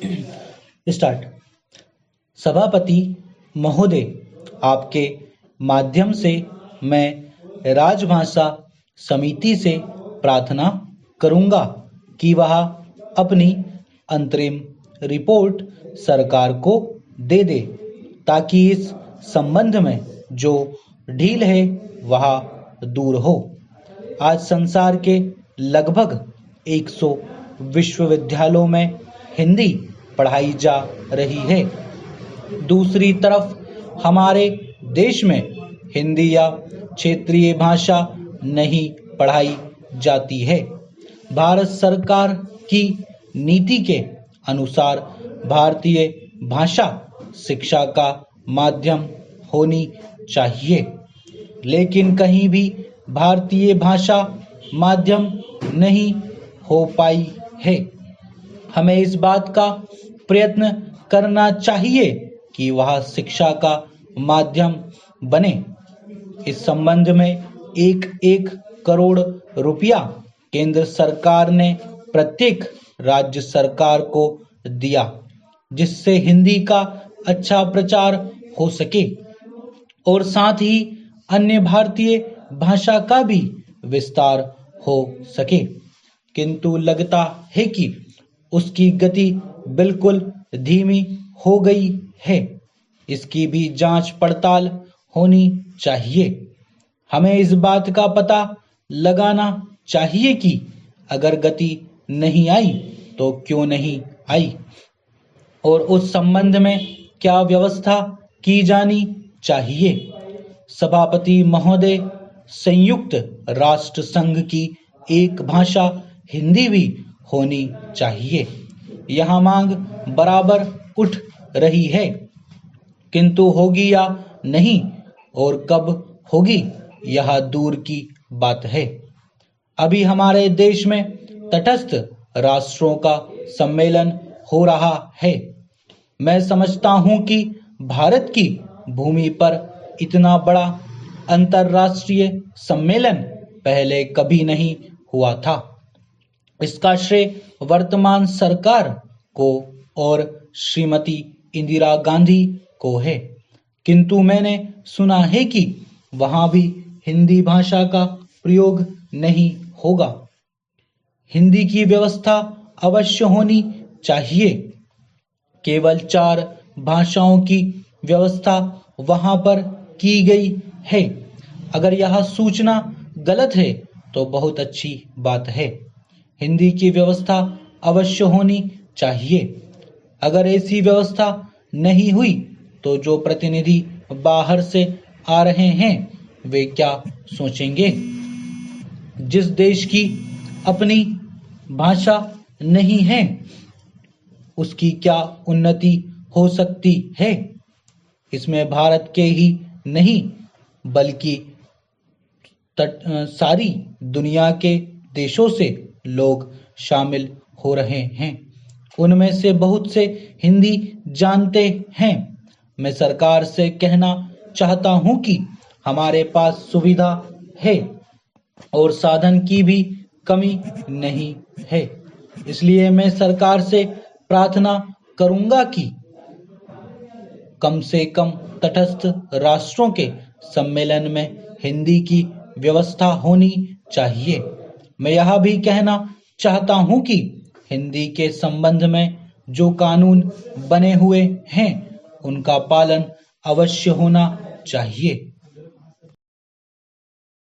Start. सभापति महोदय, आपके माध्यम से मैं राजभाषा समिति से प्रार्थना करूंगा कि वह अपनी अंतरिम रिपोर्ट सरकार को दे दे, ताकि इस संबंध में जो ढील है वह दूर हो। आज संसार के लगभग 100 विश्वविद्यालयों में हिंदी पढ़ाई जा रही है। दूसरी तरफ हमारे देश में हिंदी या क्षेत्रीय भाषा नहीं पढ़ाई जाती है। भारत सरकार की नीति के अनुसार भारतीय भाषा शिक्षा का माध्यम होनी चाहिए, लेकिन कहीं भी भारतीय भाषा माध्यम नहीं हो पाई है। हमें इस बात का प्रयत्न करना चाहिए कि वह शिक्षा का माध्यम बने। इस संबंध में 1-1 करोड़ रुपया केंद्र सरकार ने प्रत्येक राज्य सरकार को दिया, जिससे हिंदी का अच्छा प्रचार हो सके और साथ ही अन्य भारतीय भाषा का भी विस्तार हो सके। किंतु लगता है कि उसकी गति बिल्कुल धीमी हो गई है। इसकी भी जांच पड़ताल होनी चाहिए। हमें इस बात का पता लगाना चाहिए कि अगर गति नहीं आई तो क्यों नहीं आई और उस संबंध में क्या व्यवस्था की जानी चाहिए। सभापति महोदय, संयुक्त राष्ट्र संघ की एक भाषा हिंदी भी होनी चाहिए। यह मांग बराबर उठ रही है, किंतु होगी या नहीं और कब होगी यह दूर की बात है। अभी हमारे देश में तटस्थ राष्ट्रों का सम्मेलन हो रहा है। मैं समझता हूं कि भारत की भूमि पर इतना बड़ा अंतर्राष्ट्रीय सम्मेलन पहले कभी नहीं हुआ था। इसका श्रेय वर्तमान सरकार को और श्रीमती इंदिरा गांधी को है। किंतु मैंने सुना है कि वहां भी हिंदी भाषा का प्रयोग नहीं होगा। हिंदी की व्यवस्था अवश्य होनी चाहिए। केवल 4 भाषाओं की व्यवस्था वहां पर की गई है। अगर यह सूचना गलत है तो बहुत अच्छी बात है। हिंदी की व्यवस्था अवश्य होनी चाहिए। अगर ऐसी व्यवस्था नहीं हुई तो जो प्रतिनिधि बाहर से आ रहे हैं वे क्या सोचेंगे। जिस देश की अपनी भाषा नहीं है उसकी क्या उन्नति हो सकती है। इसमें भारत के ही नहीं बल्कि सारी दुनिया के देशों से लोग शामिल हो रहे हैं। उनमें से बहुत से हिंदी जानते हैं। मैं सरकार से कहना चाहता हूं कि हमारे पास सुविधा है और साधन की भी कमी नहीं है। इसलिए मैं सरकार से प्रार्थना करूंगा कि कम से कम तटस्थ राष्ट्रों के सम्मेलन में हिंदी की व्यवस्था होनी चाहिए। मैं यह भी कहना चाहता हूं कि हिंदी के संबंध में जो कानून बने हुए हैं उनका पालन अवश्य होना चाहिए।